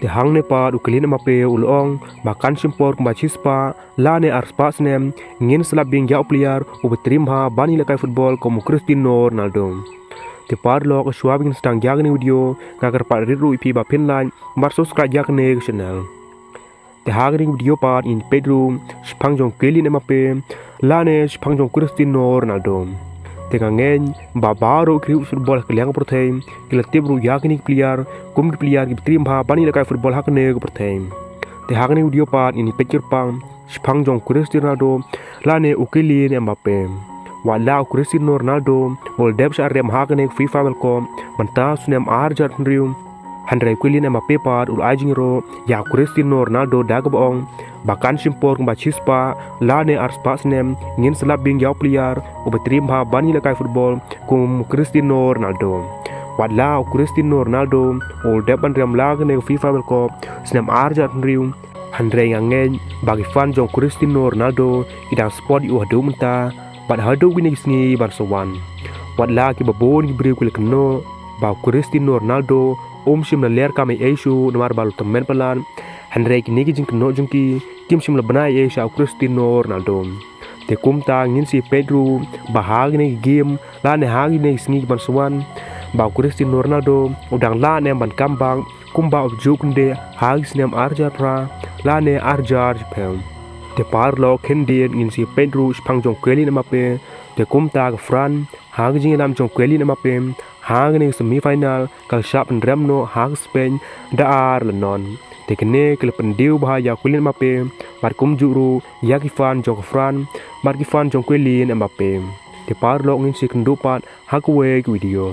Te hang ne pa ukelin mbappe ulong bahkan simpor kembachispa la ne arspas nem ngin selap bing ya player ubetrim ha bani lekai football como Cristiano Ronaldo. Te par lok swabing stang jagni video ngagar par riru ipi ba pinline mar subscribe jakne channel. Te hagring video part in bedroom spang jong kelin mbappe la ne spang jong Cristiano Ronaldo. Te kangen babaro kriu football keliang protein kila tebru yakni player kum player ki trim ha bani lekai football hakne ko protein. Te hagring video part in picture pang spang jong Cristiano Ronaldo la ne ukelin mbappe. Wala Cristiano Ronaldo ol deb sa rem hakne FIFA World Cup manta sunem arjat riu handrai kulin mbappe part ul ajing ro ya Cristiano Ronaldo dagbong bahkan simpor kembachispa la ne arspas nem ngin selap bing yaw player ubetrim ha bani lekai football kum Cristiano Ronaldo. Wala Cristiano Ronaldo ol deb an rem lagne FIFA World Cup sunem arjat riu handrai ngangen bagi fan jong Cristiano Ronaldo idang sport yu haduh menta pada haduh wini sni barsawan. Wala ki babon ki briu keno ba Cristiano Ronaldo sim la ler kami Yesu nomar balu temen pelan handrai kini ki jing keno jengki kim sim la banai Yesu Cristiano Ronaldo. Te kum ta ngin si Pedro bahag ni Ngim la ne hagi ni sni barsawan ba Cristiano Ronaldo udang la ne ban kambang kumba objuk nde hagi snem arjatra la ne arjar pem. Te par lo kendien ngin si Pedro spang jong kelin mbappe te kum ta ke Fran hagi jing lam jong kelin mbappe hagi ni semi final kal sharp remno hagi Spain daar lenon te kene ke pendiu bahaya kulin mbappe mar kum juru yaki fan jong Fran mar ki fan jong kelin mbappe te par lo ngin si kendupat hakwe video.